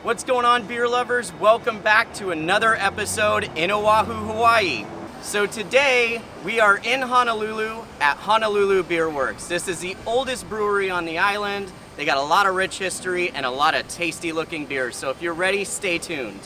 What's going on, beer lovers? Welcome back to another episode in Oahu, Hawaii. So today we are in Honolulu at Honolulu Beer Works. This is the oldest brewery on the island. They got a lot of rich history and a lot of tasty looking beers. So if you're ready, stay tuned.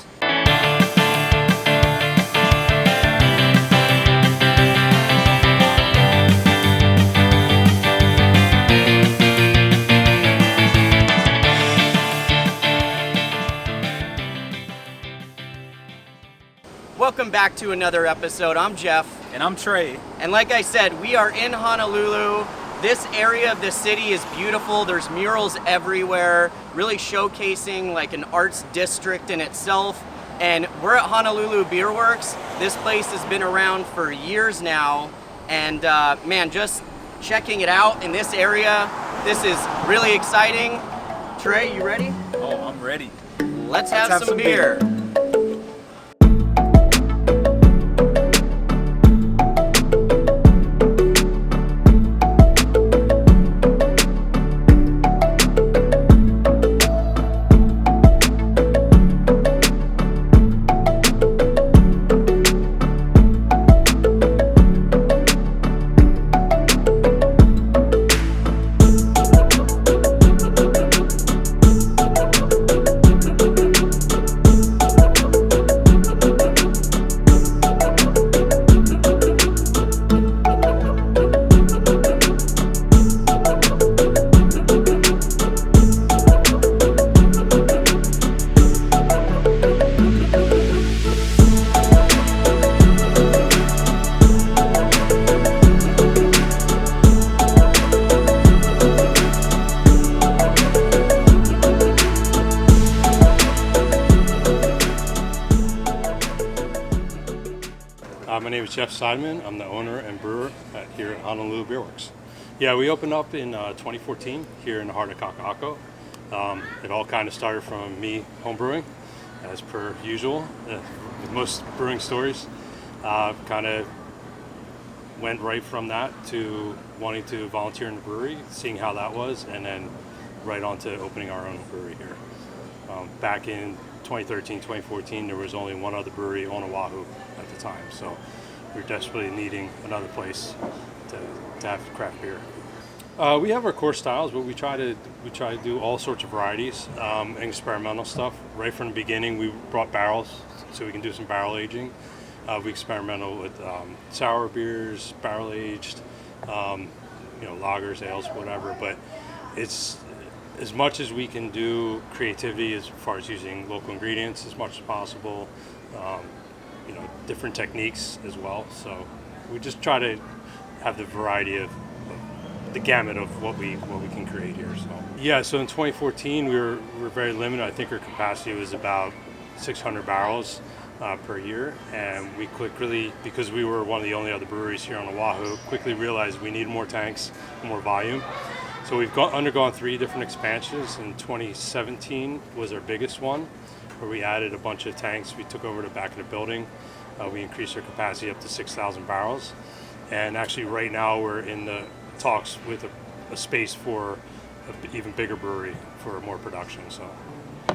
Welcome back to another episode. I'm Geoff. And I'm Trey. And like I said, we are in Honolulu. This area of the city is beautiful. There's murals everywhere, really showcasing like an arts district in itself. And we're at Honolulu Beer Works. This place has been around for years now. And man, just checking it out in this area, this is really exciting. Trey, you ready? Oh, I'm ready. Let's have some beer. My name is Geoff Seideman. I'm the owner and brewer here at Honolulu Beer Works. Yeah, we opened up in 2014 here in the heart of Kaka'ako. It all kind of started from me homebrewing, as per usual, with most brewing stories. Kind of went right from that to wanting to volunteer in the brewery, seeing how that was, and then right on to opening our own brewery here. Back in 2013, 2014, there was only one other brewery on Oahu at the time, so we were desperately needing another place to have craft beer. We have our core styles, but we try to do all sorts of varieties, and experimental stuff. Right from the beginning, we brought barrels so we can do some barrel aging. We experimental with sour beers, barrel aged, lagers, ales, whatever. But it's as much as we can do creativity as far as using local ingredients as much as possible, different techniques as well. So we just try to have the variety of the gamut of what we can create here. So in 2014 we were very limited. I think our capacity was about 600 barrels per year, and we quickly, because we were one of the only other breweries here on Oahu, quickly realized we needed more tanks, more volume. So we've undergone 3 different expansions. In 2017 was our biggest one, where we added a bunch of tanks. We took over the back of the building. We increased our capacity up to 6,000 barrels. And actually right now we're in the talks with a space for an even bigger brewery for more production. So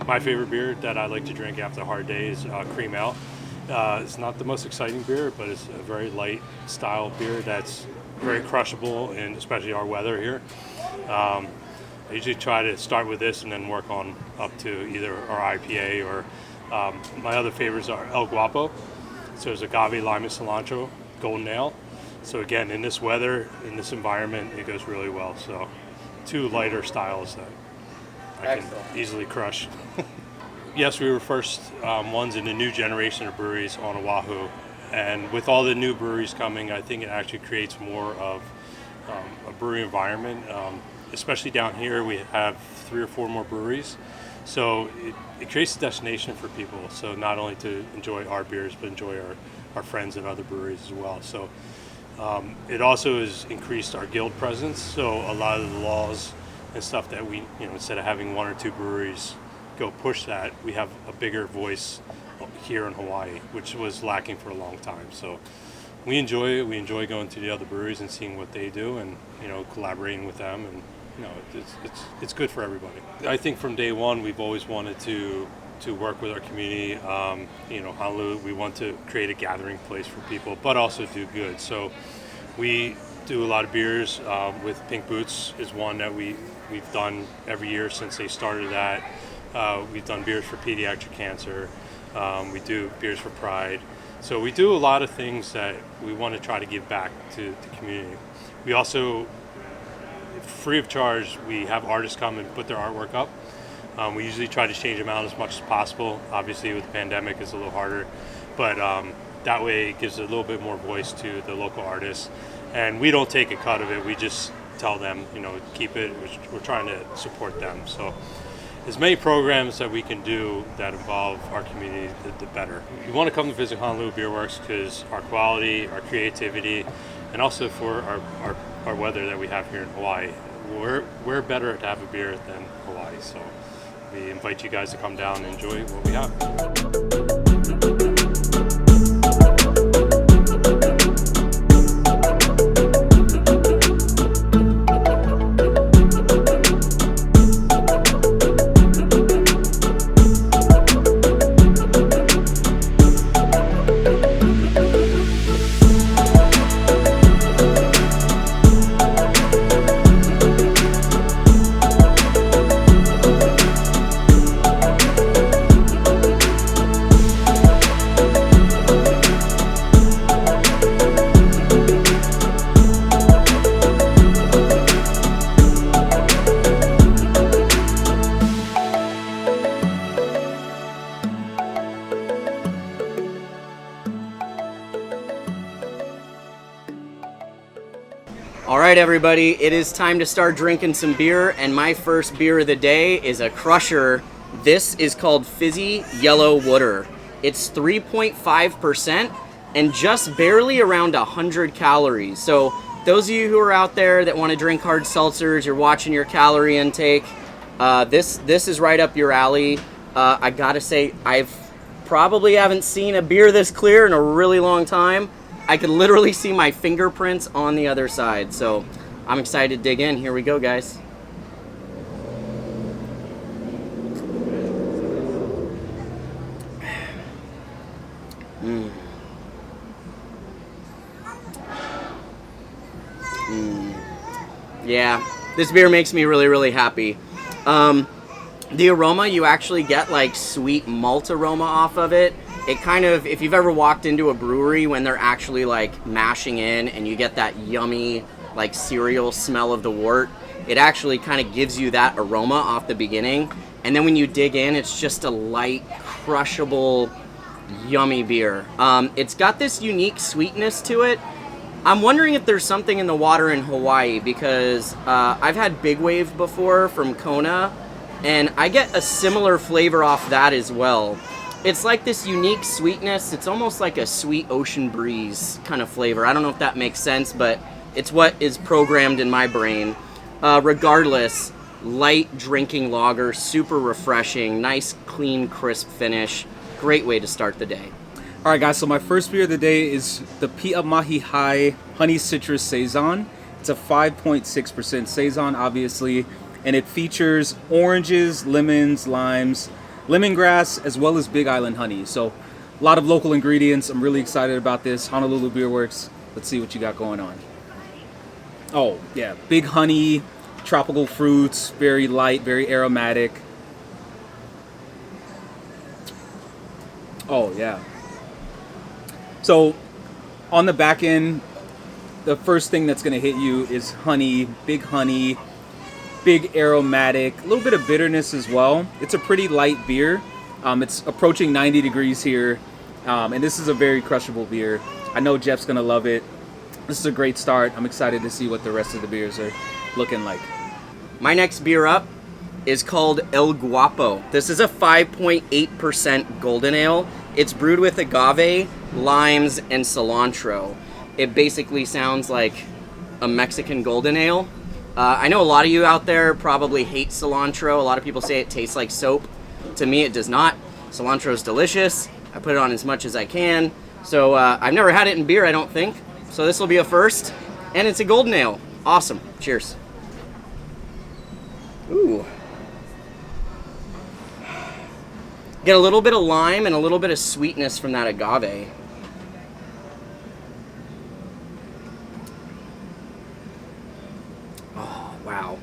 my favorite beer that I like to drink after a hard day is Cream Ale. It's not the most exciting beer, but it's a very light style beer that's very crushable, and especially our weather here. I usually try to start with this and then work on up to either our IPA or my other favorites are El Guapo. So there's agave, lime, and cilantro, golden ale. So again, in this weather, in this environment, it goes really well. So 2 lighter styles that I can easily crush. Yes, we were first ones in the new generation of breweries on Oahu. And with all the new breweries coming, I think it actually creates more of a brewery environment. Especially down here, we have 3 or 4 more breweries. So it creates a destination for people. So not only to enjoy our beers, but enjoy our friends and other breweries as well. So it also has increased our guild presence. So a lot of the laws and stuff that we, instead of having 1 or 2 breweries go push that, we have a bigger voice here in Hawaii, which was lacking for a long time. So we enjoy it. We enjoy going to the other breweries and seeing what they do, and collaborating with them, and you know, it's good for everybody. I think from day one we've always wanted to work with our community. You know, Honolulu, we want to create a gathering place for people, but also do good. So we do a lot of beers. With Pink Boots is one that we've done every year since they started that. We've done beers for pediatric cancer. We do beers for Pride. So we do a lot of things that we want to try to give back to the community. We also, free of charge, we have artists come and put their artwork up. We usually try to change them out as much as possible. Obviously with the pandemic it's a little harder, but that way it gives a little bit more voice to the local artists. And we don't take a cut of it, we just tell them, you know, keep it. We're trying to support them. So as many programs that we can do that involve our community, the better. You want to come to visit Honolulu Beer Works because our quality, our creativity, and also for our weather that we have here in Hawaii. We're better to have a beer than Hawaii, so we invite you guys to come down and enjoy what we have. All right, everybody, it is time to start drinking some beer, and my first beer of the day is a crusher. This is called Fizzy Yellow Water. It's 3.5% and just barely around 100 calories. So those of you who are out there that want to drink hard seltzers, you're watching your calorie intake, this is right up your alley. I gotta say, I've probably haven't seen a beer this clear in a really long time. I could literally see my fingerprints on the other side, so I'm excited to dig in. Here we go, guys. Yeah, this beer makes me really, really happy. The aroma, you actually get like sweet malt aroma off of it. It kind of, if you've ever walked into a brewery when they're actually like mashing in and you get that yummy like cereal smell of the wort, it actually kind of gives you that aroma off the beginning. And then when you dig in, it's just a light, crushable, yummy beer. It's got this unique sweetness to it. I'm wondering if there's something in the water in Hawaii, because I've had Big Wave before from Kona, and I get a similar flavor off that as well. It's like this unique sweetness. It's almost like a sweet ocean breeze kind of flavor. I don't know if that makes sense, but it's what is programmed in my brain. Regardless, light drinking lager, super refreshing, nice, clean, crisp finish. Great way to start the day. All right, guys, so my first beer of the day is the Pi'a Mahi High Honey Citrus Saison. It's a 5.6% Saison, obviously, and it features oranges, lemons, limes, lemongrass, as well as Big Island honey. So a lot of local ingredients. I'm really excited about this. Honolulu Beer Works. Let's see what you got going on. Oh, yeah, big honey, tropical fruits, very light, very aromatic. Oh, yeah. So on the back end, the first thing that's going to hit you is honey, big aromatic, a little bit of bitterness as well. It's a pretty light beer. It's approaching 90 degrees here, and this is a very crushable beer. I know Jeff's going to love it. This is a great start. I'm excited to see what the rest of the beers are looking like. My next beer up is called El Guapo. This is a 5.8% golden ale. It's brewed with agave, limes, and cilantro. It basically sounds like a Mexican golden ale. I know a lot of you out there probably hate cilantro. A lot of people say it tastes like soap. To me, it does not. Cilantro is delicious. I put it on as much as I can. So I've never had it in beer, I don't think. So this will be a first. And it's a golden ale. Awesome. Cheers. Ooh. Get a little bit of lime and a little bit of sweetness from that agave. Oh, wow.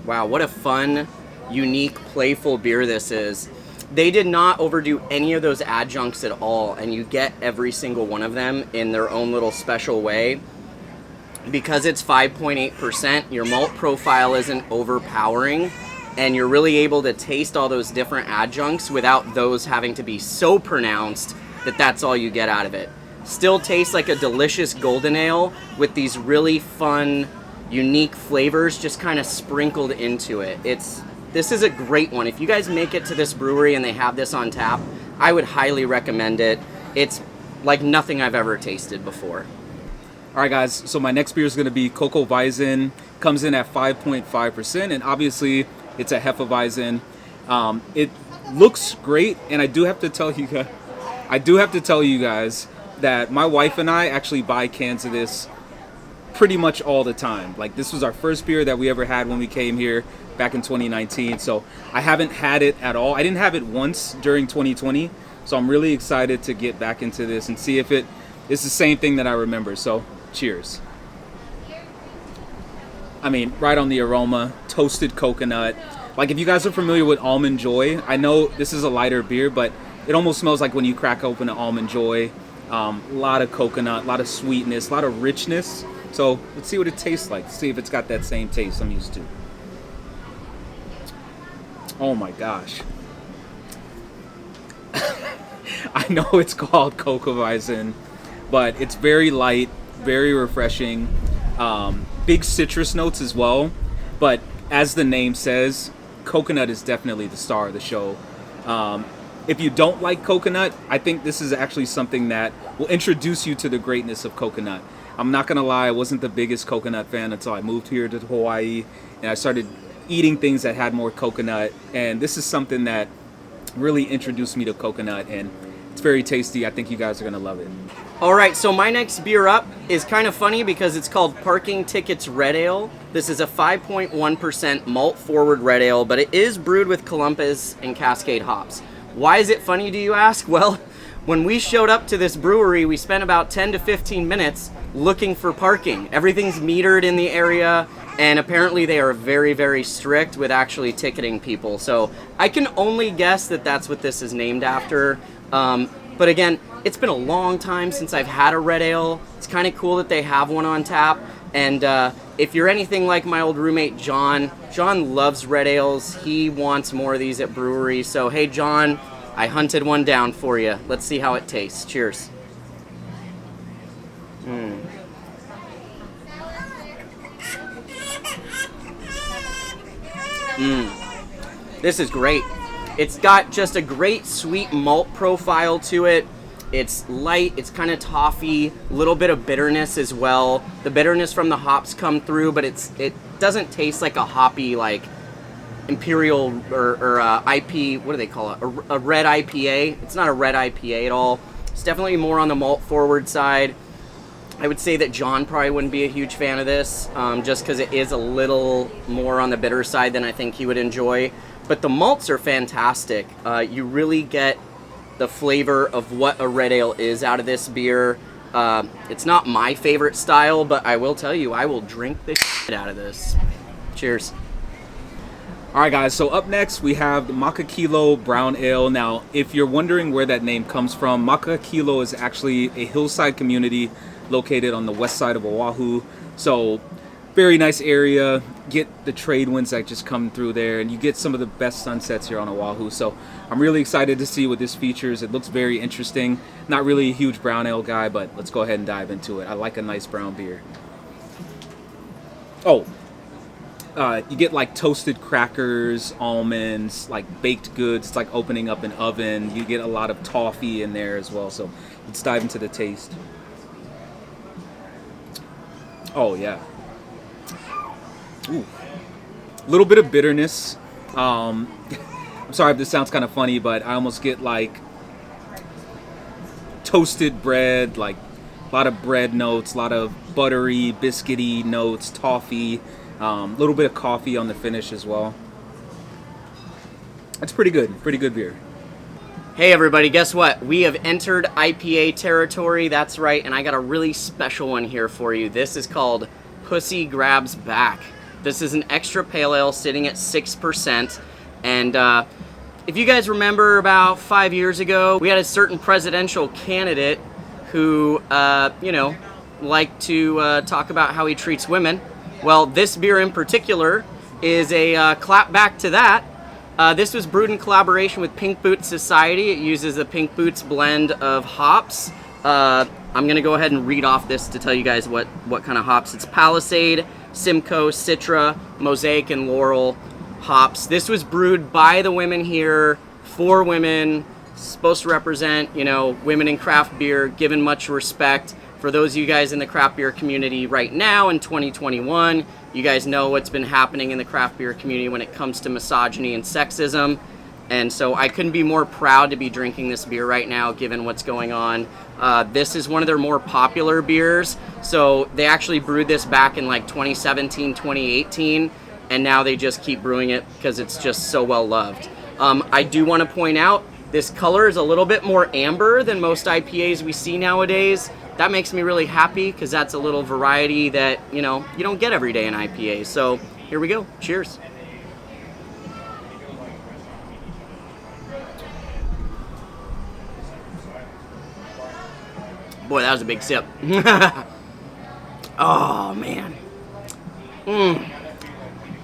Wow, what a fun, unique, playful beer this is. They did not overdo any of those adjuncts at all, and you get every single one of them in their own little special way. Because it's 5.8%, your malt profile isn't overpowering, and you're really able to taste all those different adjuncts without those having to be so pronounced that that's all you get out of it. Still tastes like a delicious golden ale with these really fun, unique flavors just kind of sprinkled into it. This is a great one. If you guys make it to this brewery and they have this on tap, I would highly recommend it. It's like nothing I've ever tasted before. All right, guys, so my next beer is going to be Coco Weizen. Comes in at 5.5%, and obviously it's a Hefeweizen. It looks great, and I do have to tell you guys that my wife and I actually buy cans of this pretty much all the time. Like, this was our first beer that we ever had when we came here back in 2019, so I haven't had it at all. I didn't have it once during 2020, so I'm really excited to get back into this and see if it is the same thing that I remember. So cheers. I mean, right on the aroma, toasted coconut. Like, if you guys are familiar with Almond Joy, I know this is a lighter beer, but it almost smells like when you crack open an Almond Joy. A lot of coconut, a lot of sweetness, a lot of richness. So let's see what it tastes like. See if it's got that same taste I'm used to. Oh my gosh. I know it's called Coco Weizen, but it's very light, very refreshing. Big citrus notes as well, but as the name says, coconut is definitely the star of the show. If you don't like coconut, I think this is actually something that will introduce you to the greatness of coconut. I'm not gonna lie, I wasn't the biggest coconut fan until I moved here to Hawaii and I started eating things that had more coconut, and this is something that really introduced me to coconut, and it's very tasty. I think you guys are gonna love it. All right, so my next beer up is kind of funny because it's called Parking Tickets Red Ale. This is a 5.1% malt forward red ale, but it is brewed with Columbus and Cascade hops. Why is it funny, do you ask? Well, when we showed up to this brewery, we spent about 10 to 15 minutes looking for parking. Everything's metered in the area, and apparently they are very, very strict with actually ticketing people. So I can only guess that that's what this is named after. But again, it's been a long time since I've had a red ale. It's kind of cool that they have one on tap. And if you're anything like my old roommate, John loves red ales. He wants more of these at breweries. So, hey, John, I hunted one down for you. Let's see how it tastes. Cheers. This is great. It's got just a great sweet malt profile to it. It's light, it's kind of toffee, a little bit of bitterness as well. The bitterness from the hops come through, but it doesn't taste like a hoppy, like imperial or IP, what do they call it? A red IPA. It's not a red IPA at all. It's definitely more on the malt forward side. I would say that John probably wouldn't be a huge fan of this, just because it is a little more on the bitter side than I think he would enjoy. But the malts are fantastic. You really get the flavor of what a red ale is out of this beer. It's not my favorite style, but I will tell you, I will drink the shit out of this. Cheers. All right, guys, so up next we have the Makakilo Brown Ale. Now, if you're wondering where that name comes from, Makakilo is actually a hillside community located on the west side of Oahu. So very nice area. Get the trade winds that just come through there, and you get some of the best sunsets here on Oahu. So I'm really excited to see what this features. It looks very interesting. Not really a huge brown ale guy, but let's go ahead and dive into it. I like a nice brown beer. Oh, you get like toasted crackers, almonds, like baked goods. It's like opening up an oven. You get a lot of toffee in there as well. So let's dive into the taste. Oh yeah. Ooh. A little bit of bitterness. I'm sorry if this sounds kind of funny, but I almost get like toasted bread, like a lot of bread notes, a lot of buttery, biscuity notes, toffee. Little bit of coffee on the finish as well. It's pretty good beer. Hey everybody, guess what? We have entered IPA territory, that's right, and I got a really special one here for you. This is called Pussy Grabs Back. This is an extra pale ale sitting at 6%, and if you guys remember about 5 years ago, we had a certain presidential candidate who, liked to talk about how he treats women. Well, this beer in particular is a clap back to that. This was brewed in collaboration with Pink Boots Society. It uses a Pink Boots blend of hops. I'm going to go ahead and read off this to tell you guys what kind of hops. It's Palisade, Simcoe, Citra, Mosaic, and Laurel hops. This was brewed by the women here, for women, supposed to represent, women in craft beer, given much respect. For those of you guys in the craft beer community right now in 2021, you guys know what's been happening in the craft beer community when it comes to misogyny and sexism. And so I couldn't be more proud to be drinking this beer right now, given what's going on. This is one of their more popular beers. So they actually brewed this back in like 2017, 2018, and now they just keep brewing it because it's just so well loved. I do want to point out, this color is a little bit more amber than most IPAs we see nowadays. That makes me really happy because that's a little variety that, you don't get every day in IPA. So here we go. Cheers. Boy, that was a big sip. Oh, man.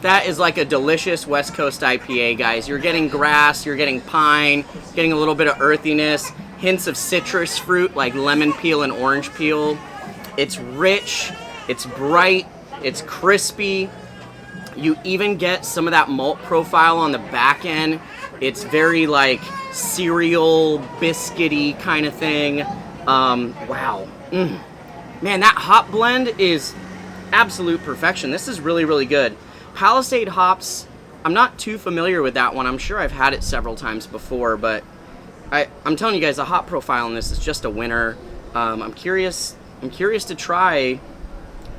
That is like a delicious West Coast IPA, guys. You're getting grass, you're getting pine, getting a little bit of earthiness, hints of citrus fruit like lemon peel and orange peel. It's rich, it's bright, it's crispy. You even get some of that malt profile on the back end. It's very like cereal, biscuity kind of thing. Wow. Man, that hop blend is absolute perfection. This is really, really good. Palisade hops, I'm not too familiar with that one. I'm sure I've had it several times before, but I'm telling you guys, the hop profile in this is just a winner. I'm curious to try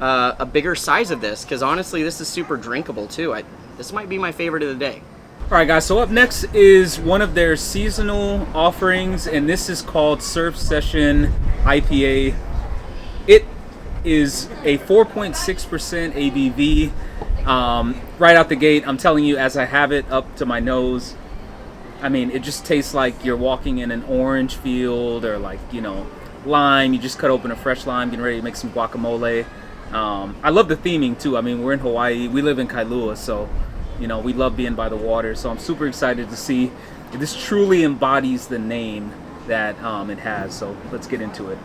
a bigger size of this, because honestly, this is super drinkable too. This might be my favorite of the day. All right, guys, so up next is one of their seasonal offerings, and this is called Surf Session IPA. It is a 4.6% ABV. Right out the gate, I'm telling you, as I have it up to my nose, I mean, it just tastes like you're walking in an orange field, or like, lime. You just cut open a fresh lime, getting ready to make some guacamole. I love the theming too. I mean, we're in Hawaii. We live in Kailua, so, we love being by the water. So I'm super excited to see if this truly embodies the name that it has. So let's get into it.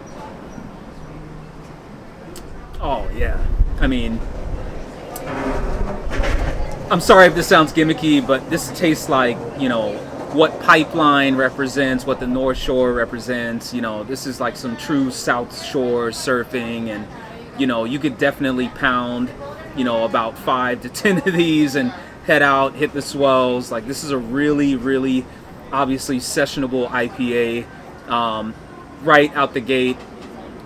Oh, yeah. I mean, I'm sorry if this sounds gimmicky, but this tastes like, what Pipeline represents, what the North Shore represents. This is like some true South Shore surfing, and, you could definitely pound, about 5 to 10 of these and head out, hit the swells. Like, this is a really, really obviously sessionable IPA. Right out the gate,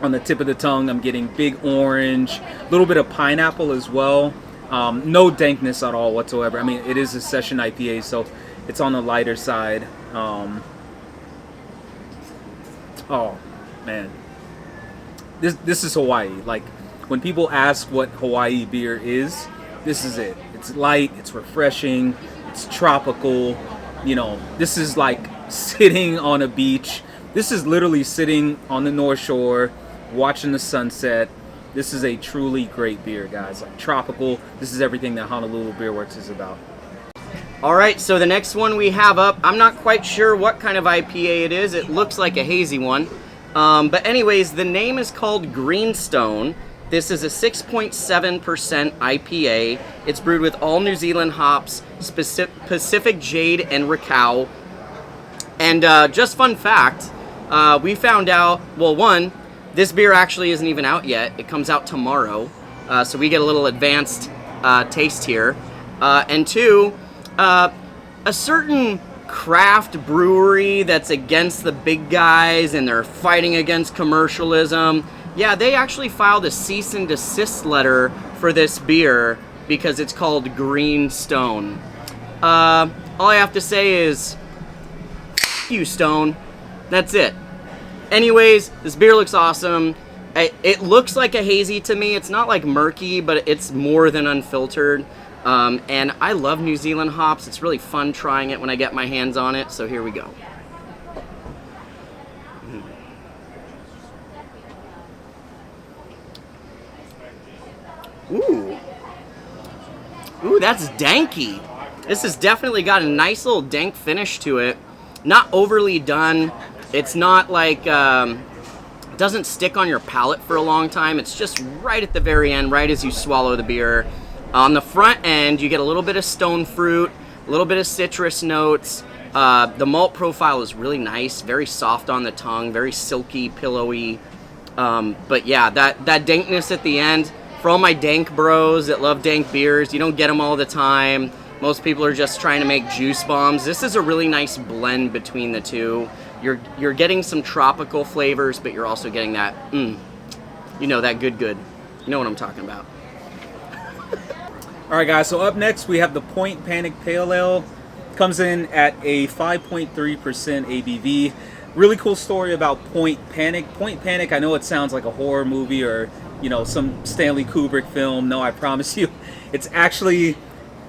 on the tip of the tongue, I'm getting big orange, a little bit of pineapple as well. No dankness at all whatsoever. I mean, it is a session IPA, so it's on the lighter side. Oh man, this is Hawaii. Like, when people ask what Hawaii beer is, this is it. It's light, it's refreshing, it's tropical. This is like sitting on a beach. This is literally sitting on the North Shore, watching the sunset. This is a truly great beer, guys. Like, tropical. This is everything that Honolulu Beer Works is about. All right, so the next one we have up, I'm not quite sure what kind of IPA it is. It looks like a hazy one. But anyways, the name is called Greenstone. This is a 6.7% IPA. It's brewed with all New Zealand hops, Pacific Jade and Ricau. And just fun fact, we found out, well, one, this beer actually isn't even out yet. It comes out tomorrow. So we get a little advanced taste here. And two, a certain craft brewery that's against the big guys and they're fighting against commercialism. Yeah, they actually filed a cease and desist letter for this beer because it's called Green Stone. All I have to say is, F you, Stone. That's it. Anyways, this beer looks awesome. It looks like a hazy to me. It's not like murky, but it's more than unfiltered. And I love New Zealand hops. It's really fun trying it when I get my hands on it. So here we go. Ooh. Ooh, that's danky. This has definitely got a nice little dank finish to it. Not overly done. It's not like, doesn't stick on your palate for a long time. It's just right at the very end, right as you swallow the beer. On the front end, you get a little bit of stone fruit, a little bit of citrus notes. The malt profile is really nice, very soft on the tongue, very silky, pillowy. But yeah, that dankness at the end, for all my dank bros that love dank beers, you don't get them all the time. Most people are just trying to make juice bombs. This is a really nice blend between the two. You're getting some tropical flavors, but you're also getting that, you know, that good. You know what I'm talking about. All right, guys, so up next we have the Point Panic Pale Ale. Comes in at a 5.3% ABV. Really cool story about Point Panic. Point Panic, I know it sounds like a horror movie or, you know, some Stanley Kubrick film. No, I promise you, it's actually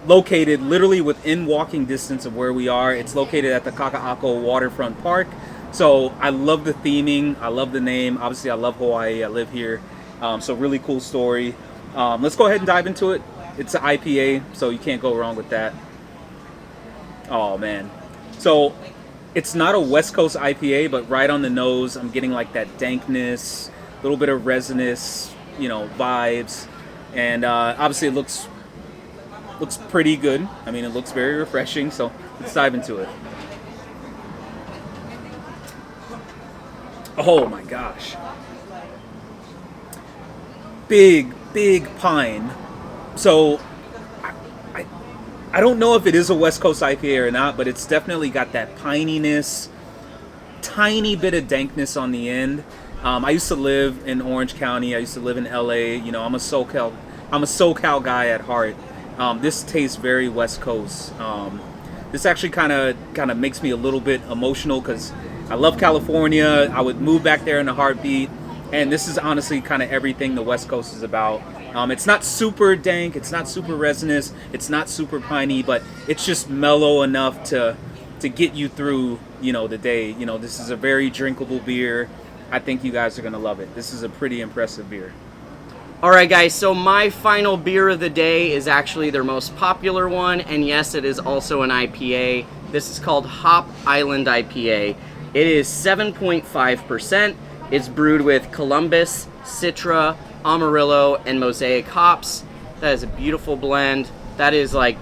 located literally within walking distance of where we are. It's located at the Kaka'ako Waterfront Park. So I love the theming. I love the name. Obviously, I love Hawaii. I live here. So really cool story. Let's go ahead and dive into it. It's an IPA, so you can't go wrong with that. Oh, man. So it's not a West Coast IPA, but right on the nose, I'm getting like that dankness, a little bit of resinous, you know, vibes. And obviously it looks pretty good. I mean, it looks very refreshing, so let's dive into it. Oh my gosh. Big pine. So I don't know if it is a West Coast IPA or not, but it's definitely got that pininess, tiny bit of dankness on the end. I used to live in Orange County. I used to live in LA. You know, I'm a SoCal guy at heart. This tastes very West Coast. This actually kind of makes me a little bit emotional because I love California. I would move back there in a heartbeat. And this is honestly kind of everything the West Coast is about. It's not super dank, it's not super resinous, it's not super piney, but it's just mellow enough to get you through, you know, the day. You know, this is a very drinkable beer. I think you guys are gonna love it. This is a pretty impressive beer. All right, guys, so my final beer of the day is actually their most popular one, and yes, it is also an IPA. This is called Hop Island IPA. It is 7.5%. It's brewed with Columbus, Citra, Amarillo, and Mosaic hops. That is a beautiful blend. That is like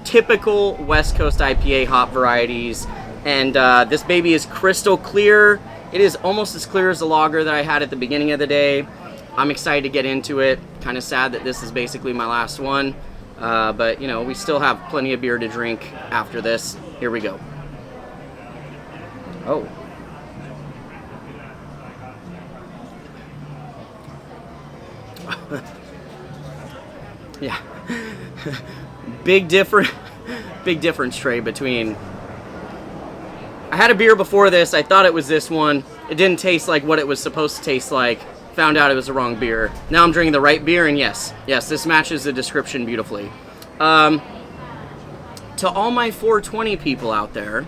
typical West Coast IPA hop varieties. And this baby is crystal clear. It is almost as clear as the lager that I had at the beginning of the day. I'm excited to get into it. Kind of sad that this is basically my last one. But, you know, we still have plenty of beer to drink after this. Here we go. Oh. Yeah. Big difference, Trey, between... I had a beer before this. I thought it was this one. It didn't taste like what it was supposed to taste like. Found out it was the wrong beer. Now I'm drinking the right beer, and yes, this matches the description beautifully. To all my 420 people out there,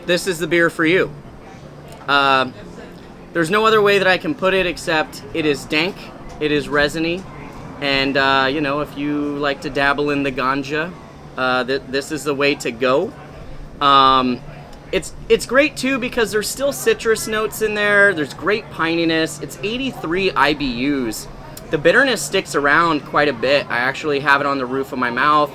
this is the beer for you. There's no other way that I can put it except it is dank, it is resiny, and you know, if you like to dabble in the ganja, this is the way to go. It's great too because there's still citrus notes in there. There's great pininess. It's 83 IBUs. The bitterness sticks around quite a bit. I actually have it on the roof of my mouth.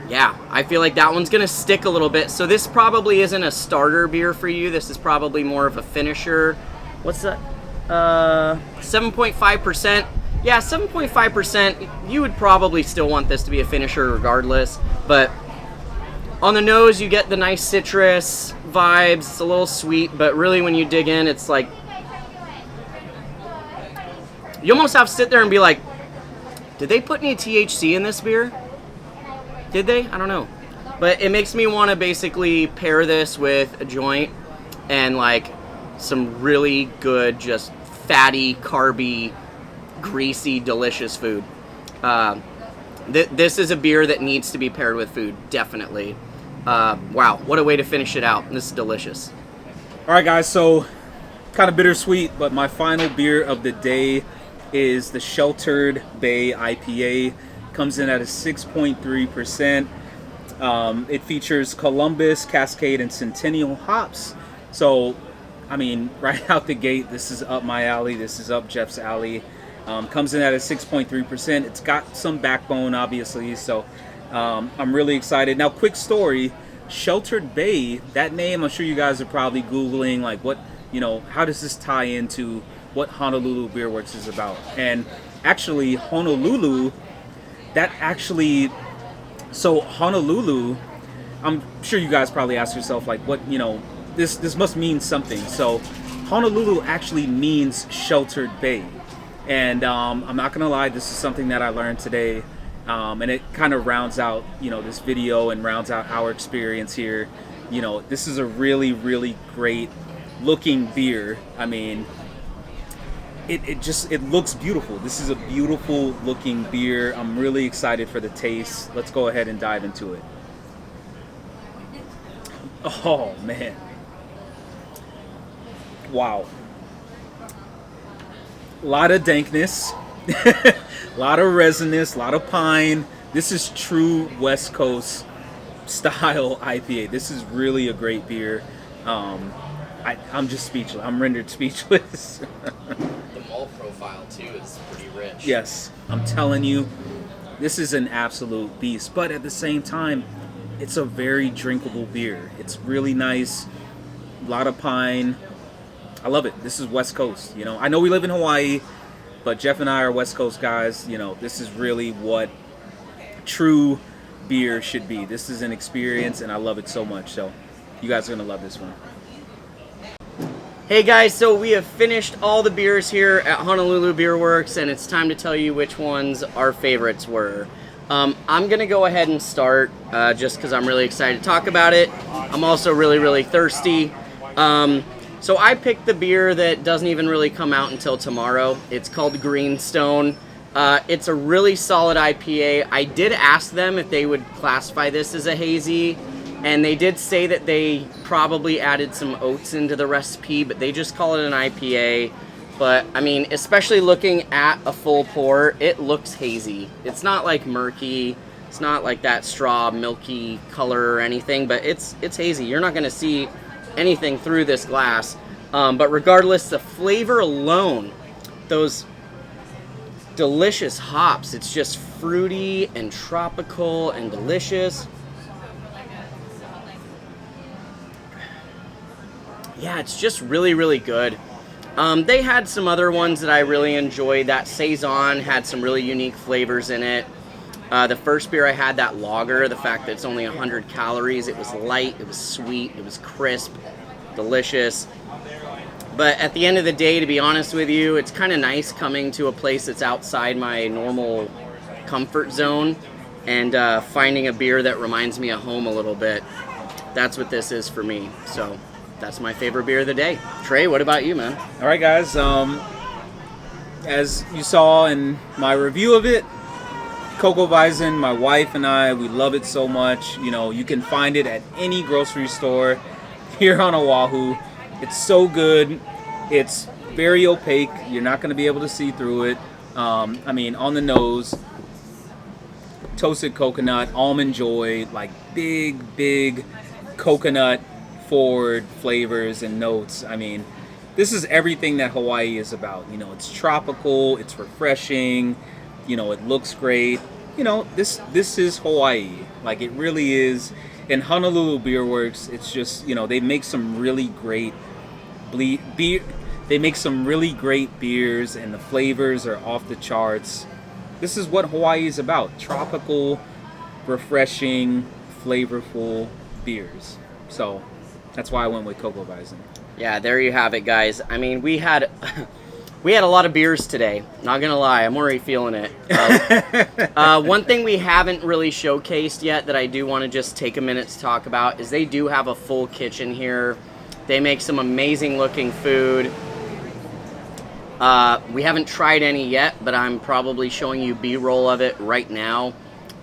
Yeah, I feel like that one's gonna stick a little bit. So this probably isn't a starter beer for you. This is probably more of a finisher. What's that? 7.5%. Yeah, 7.5%. You would probably still want this to be a finisher regardless, but on the nose, you get the nice citrus vibes. It's a little sweet, but really when you dig in, it's like... You almost have to sit there and be like, Did they put any THC in this beer? Did they? I don't know. But it makes me want to basically pair this with a joint and like some really good, just fatty, carby, greasy, delicious food. This is a beer that needs to be paired with food, definitely. Wow, what a way to finish it out. This is delicious. All right, guys, so kind of bittersweet, but my final beer of the day is the Sheltered Bay IPA. Comes in at a 6.3%. It features Columbus, Cascade, and Centennial hops. So, I mean, right out the gate, this is up my alley. This is up Geoff's alley. Comes in at a 6.3%. It's got some backbone, obviously, so I'm really excited. Now, quick story. Sheltered Bay, that name, I'm sure you guys are probably Googling, like, what, you know, how does this tie into what Honolulu Beer Works is about? And actually, Honolulu, so Honolulu, I'm sure you guys probably ask yourself, like, what, you know, this must mean something. So Honolulu actually means Sheltered Bay. And I'm not gonna lie, this is something that I learned today. And it kind of rounds out, you know, this video and rounds out our experience here. You know, this is a really, really great looking beer. I mean, it looks beautiful. This is a beautiful looking beer. I'm really excited for the taste. Let's go ahead and dive into it. Oh man. Wow. A lot of dankness. A lot of resinous, a lot of pine. This is true West Coast style IPA. This is really a great beer. I'm just speechless. I'm rendered speechless. The malt profile too is pretty rich. Yes, I'm telling you, this is an absolute beast. But at the same time, it's a very drinkable beer. It's really nice. A lot of pine. I love it. This is West Coast. You know, I know we live in Hawaii, but Geoff and I are West Coast guys. You know, this is really what true beer should be. This is an experience, and I love it so much. So you guys are going to love this one. Hey guys, so we have finished all the beers here at Honolulu Beer Works, and it's time to tell you which ones our favorites were. I'm going to go ahead and start just because I'm really excited to talk about it. I'm also really, really thirsty. So I picked the beer that doesn't even really come out until tomorrow. It's called Greenstone. It's a really solid IPA. I did ask them if they would classify this as a hazy, and they did say that they probably added some oats into the recipe, but they just call it an IPA. But, I mean, especially looking at a full pour, it looks hazy. It's not like murky. It's not like that straw milky color or anything, but it's hazy. You're not going to see anything through this glass. But regardless, the flavor alone, those delicious hops, it's just fruity and tropical and delicious. Yeah, it's just really, really good. They had some other ones that I really enjoyed. That Saison had some really unique flavors in it. The first beer I had, that lager, the fact that it's only 100 calories, it was light, it was sweet, it was crisp, delicious. But at the end of the day, to be honest with you, it's kind of nice coming to a place that's outside my normal comfort zone and finding a beer that reminds me of home a little bit. That's what this is for me. So that's my favorite beer of the day. Trey, what about you, man? All right, guys. As you saw in my review of it, Cocoa Bison, my wife and I, we love it so much. You know, you can find it at any grocery store here on Oahu. It's so good. It's very opaque. You're not going to be able to see through it. I mean, on the nose, toasted coconut, almond joy, like big coconut forward flavors and notes. I mean, this is everything that Hawaii is about. You know, it's tropical, it's refreshing, you know, it looks great. You know, this is Hawaii. Like, it really is. In Honolulu Beer Works, it's just, you know, they make some really great beer. They make some really great beers, and the flavors are off the charts. This is what Hawaii is about: tropical, refreshing, flavorful beers. So that's why I went with Cocoa Bison. Yeah, there you have it, guys. I mean, we had We had a lot of beers today. Not gonna lie, I'm already feeling it. One thing we haven't really showcased yet that I do want to just take a minute to talk about is they do have a full kitchen here. They make some amazing looking food. We haven't tried any yet, but I'm probably showing you B-roll of it right now.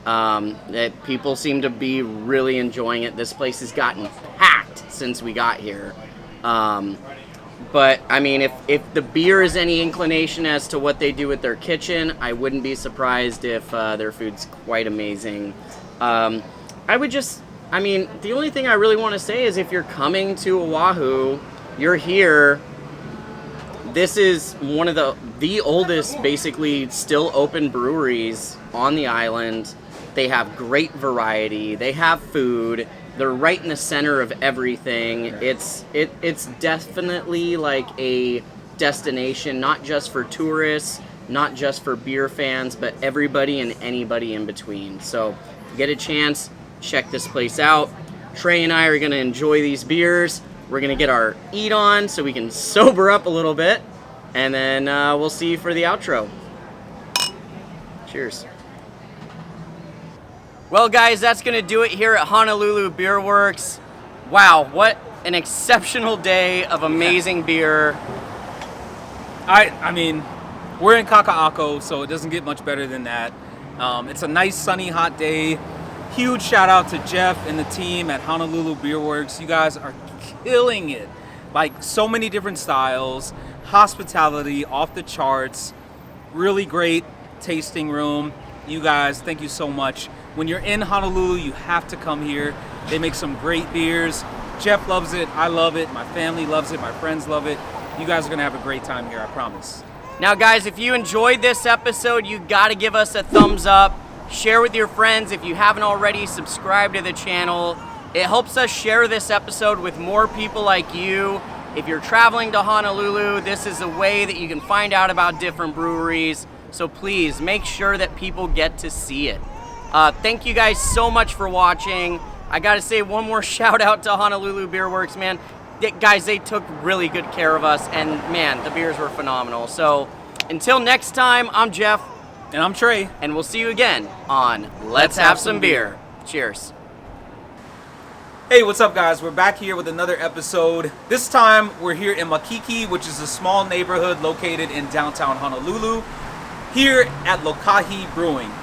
That people seem to be really enjoying it. This place has gotten packed since we got here. But I mean, if the beer is any inclination as to what they do with their kitchen, I wouldn't be surprised if their food's quite amazing. The only thing I really want to say is if you're coming to Oahu, you're here. This is one of the oldest, basically still open breweries on the island. They have great variety. They have food. They're right in the center of everything. It's definitely like a destination, not just for tourists, not just for beer fans, but everybody and anybody in between. So if you get a chance, check this place out. Trey and I are gonna enjoy these beers. We're gonna get our eat on so we can sober up a little bit, and then we'll see you for the outro. Cheers. Well, guys, that's going to do it here at Honolulu Beer Works. Wow, what an exceptional day of amazing beer. I mean, we're in Kaka'ako, so it doesn't get much better than that. It's a nice, sunny, hot day. Huge shout out to Geoff and the team at Honolulu Beer Works. You guys are killing it. Like, so many different styles, hospitality off the charts, really great tasting room. You guys, thank you so much. When you're in Honolulu, you have to come here. They make some great beers. Geoff loves it. I love it. My family loves it. My friends love it. You guys are going to have a great time here, I promise. Now, guys, if you enjoyed this episode, you got to give us a thumbs up. Share with your friends. If you haven't already, subscribe to the channel. It helps us share this episode with more people like you. If you're traveling to Honolulu, this is a way that you can find out about different breweries. So please make sure that people get to see it. Thank you guys so much for watching. I gotta say one more shout out to Honolulu Beer Works, man. Guys, they took really good care of us, and man, the beers were phenomenal. So until next time, I'm Geoff. And I'm Trey. And we'll see you again on Let's Have Some Beer. Cheers. Hey, what's up, guys? We're back here with another episode. This time, we're here in Makiki, which is a small neighborhood located in downtown Honolulu, here at Lokahi Brewing.